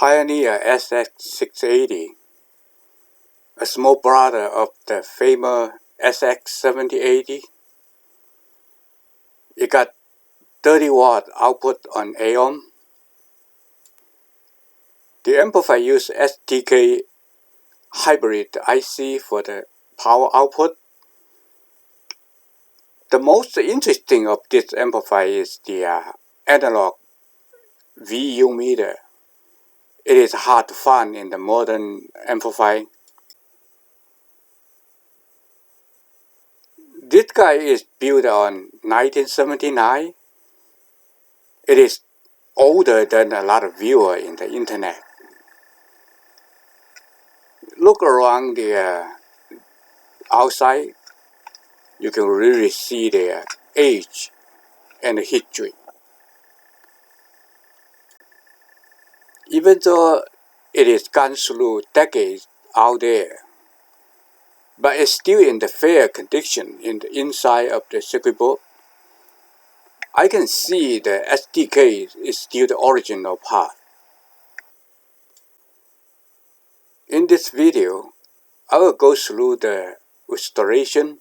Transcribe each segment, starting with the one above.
Pioneer SX-680, a small brother of the famous SX-7080. It got 30 watt output on A-ohm. The amplifier used STK hybrid IC for the power output. The most interesting of this amplifier is the analog VU meter. It is hard to find in the modern amplifier. This guy is built on 1979. It is older than a lot of viewers in the internet. Look around the outside, you can really see the age and the history. Even though it is gone through decades out there, but it's still in the fair condition in the inside of the circuit board. I can see the STK is still the original part. In this video, I will go through the restoration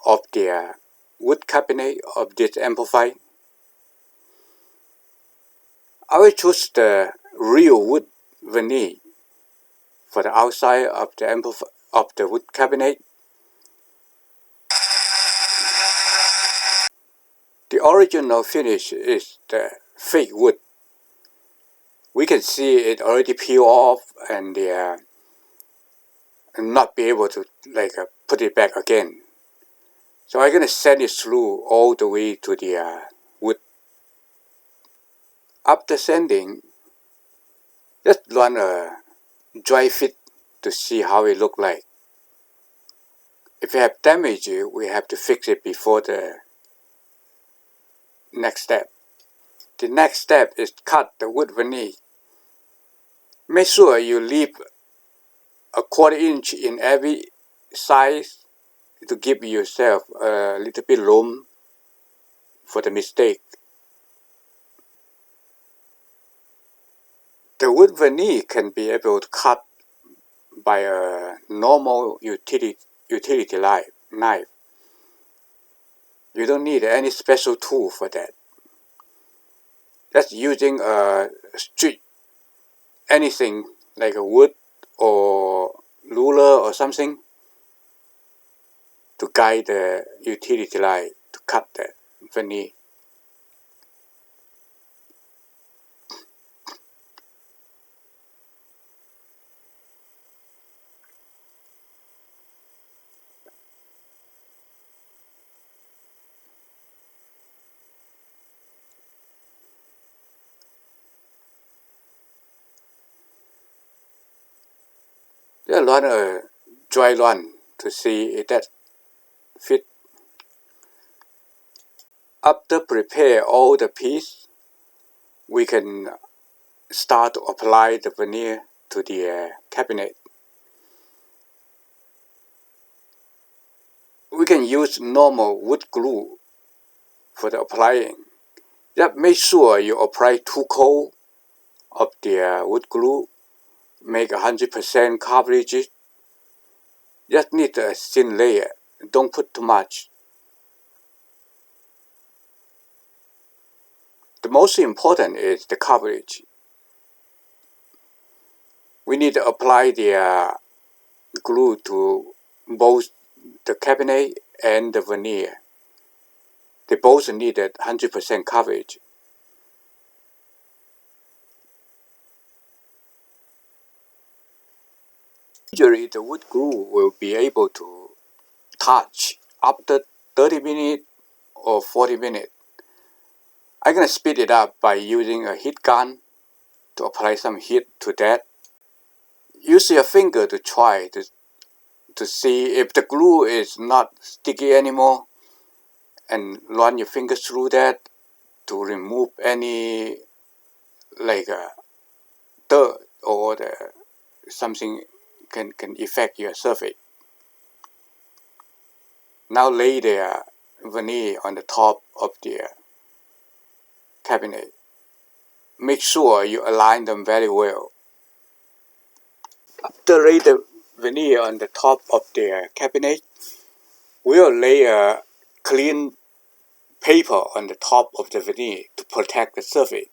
of the wood cabinet of this amplifier. I will choose the real wood veneer for the outside of the wood cabinet. The original finish is the fake wood. We can see it already peel off and not be able to put it back again. So I'm gonna send it through all the way to the wood. After sanding, just run a dry fit to see how it look like. If you have damage, we have to fix it before the next step. The next step is cut the wood veneer. Make sure you leave a 1/4 inch in every size to give yourself a little bit room for the mistake. The wood veneer can be able to cut by a normal utility knife. You don't need any special tool for that. Just using a straight anything like a wood or ruler or something to guide the utility line to cut the veneer. Just run a dry run to see if that fit. After prepare all the piece, we can start to apply the veneer to the cabinet. We can use normal wood glue for the applying. Just make sure you apply 2 coat of the wood glue. Make 100% coverage. Just need a thin layer. Don't put too much. The most important is the coverage. We need to apply the glue to both the cabinet and the veneer. They both needed 100% coverage. Usually the wood glue will be able to touch after 30 minutes or 40 minutes. I'm going to speed it up by using a heat gun to apply some heat to that. Use your finger to try to see if the glue is not sticky anymore, and run your fingers through that to remove any dirt or something can affect your surface. Now lay the veneer on the top of the cabinet. make sure you align them very well. After lay the veneer on the top of the cabinet, we'll lay a clean paper on the top of the veneer to protect the surface.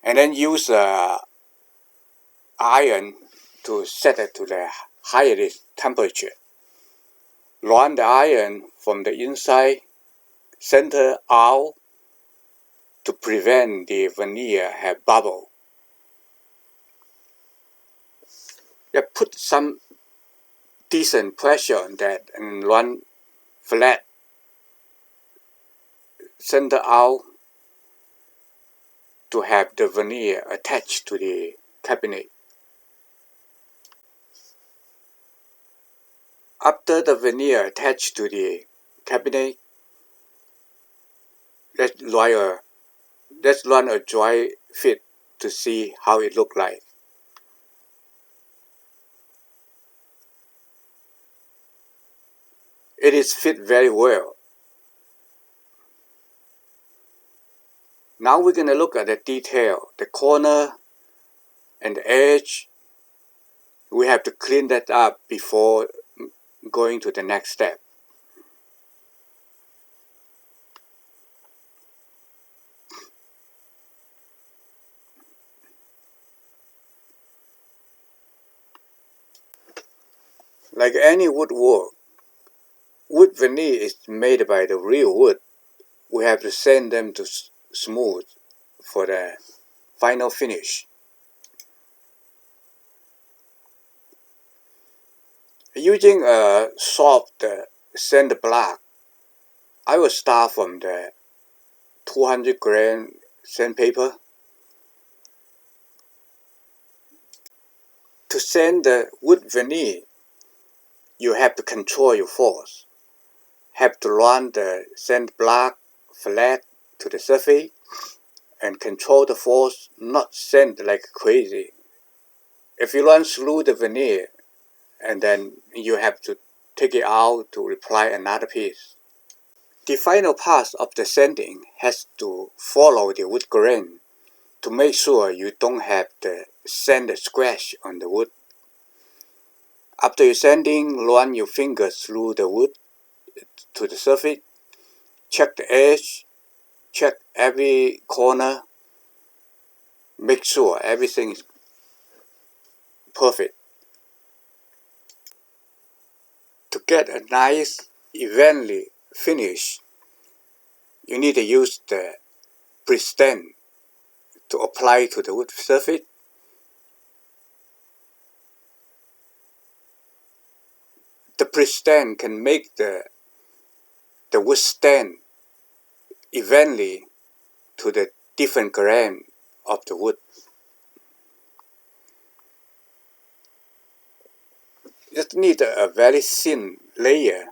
And then use a iron to set it to the highest temperature. Run the iron from the inside center out to prevent the veneer have bubble. Put some decent pressure on that and run flat center out to have the veneer attached to the cabinet. After the veneer attached to the cabinet, let's run a dry fit to see how it looks like. It is fit very well. Now we're going to look at the detail, the corner and the edge. We have to clean that up before going to the next step. Like any woodwork, wood veneer is made by the real wood. We have to sand them to smooth for the final finish. Using a soft sand block, I will start from the 200 gram sandpaper. To sand the wood veneer, you have to control your force. Have to run the sand block flat to the surface and control the force, not sand like crazy. If you run through the veneer, and then you have to take it out to apply another piece. The final pass of the sanding has to follow the wood grain to make sure you don't have the sand scratch on the wood. After your sanding, run your fingers through the wood to the surface. Check the edge, check every corner, make sure everything is perfect. To get a nice, evenly finish, you need to use the pre-stain to apply to the wood surface. The pre-stain can make the wood stain evenly to the different grain of the wood. Just need a very thin layer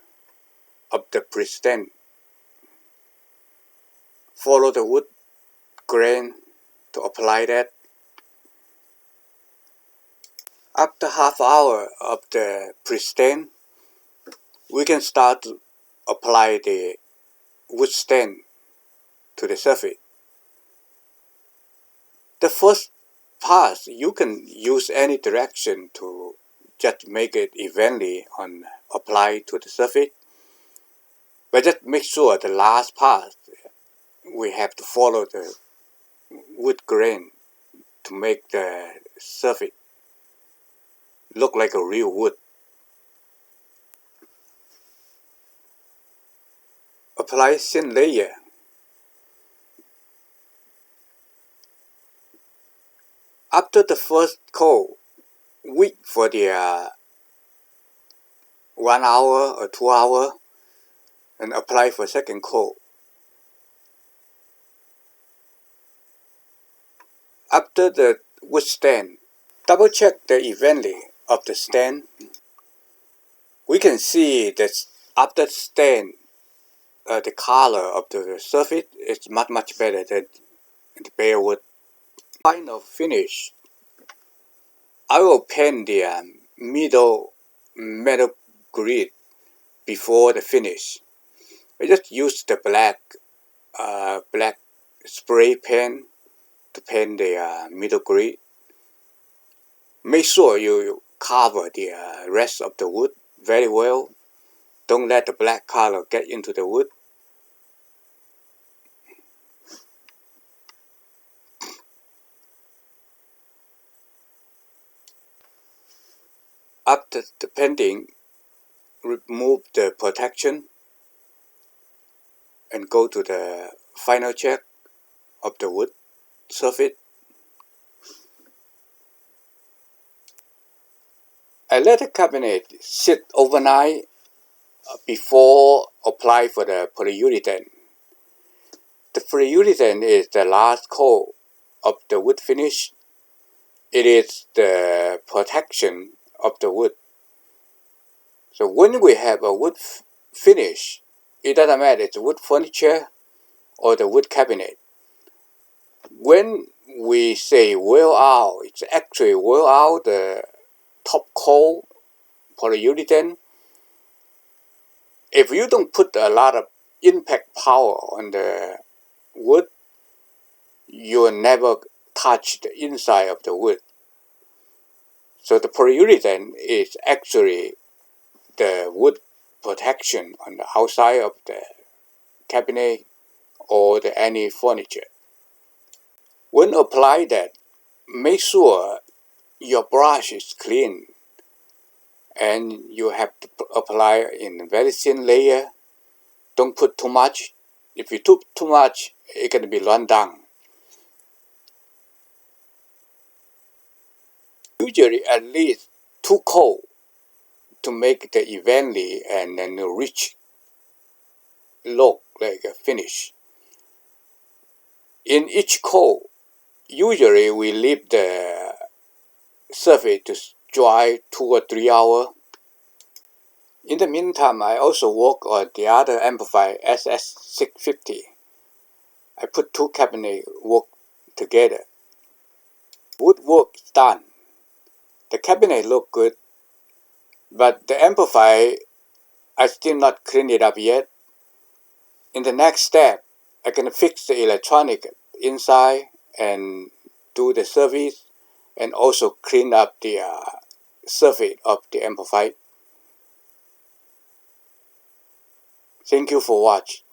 of the pre-stain. Follow the wood grain to apply that. After half hour of the pre-stain, we can start to apply the wood stain to the surface. The first pass, you can use any direction to just make it evenly on apply to the surface. But just make sure the last pass, we have to follow the wood grain to make the surface look like a real wood. Apply thin layer. After the first coat, wait for the 1 hour or 2 hours and apply for second coat. After the wood stain, double check the evenly of the stain. We can see that after stain, the color of the surface is much better than the bare wood. Final finish, I will paint the middle metal grid before the finish. I just use the black spray paint to paint the middle grid. Make sure you cover the rest of the wood very well. Don't let the black color get into the wood. After the painting, remove the protection and go to the final check of the wood surface. I let the cabinet sit overnight before apply for the polyurethane. The polyurethane is the last coat of the wood finish. It is the protection of the wood. So when we have a wood finish, it doesn't matter it's wood furniture or the wood cabinet. When we say wear out, it's actually wear out the top coat polyurethane. If you don't put a lot of impact power on the wood, you will never touch the inside of the wood. So the polyurethane is actually the wood protection on the outside of the cabinet or any furniture. When apply that, make sure your brush is clean and you have to apply in a very thin layer. Don't put too much. If you took too much, it's going to be run down. Usually at least 2 coats to make the evenly and then rich look like a finish. In each coat, usually we leave the surface to dry 2 or 3 hours. In the meantime, I also work on the other amplifier SX-680. I put 2 cabinets work together. Woodwork is done. The cabinet look good, but the amplifier, I still not clean it up yet. In the next step, I can fix the electronic inside and do the service and also clean up the surface of the amplifier. Thank you for watching.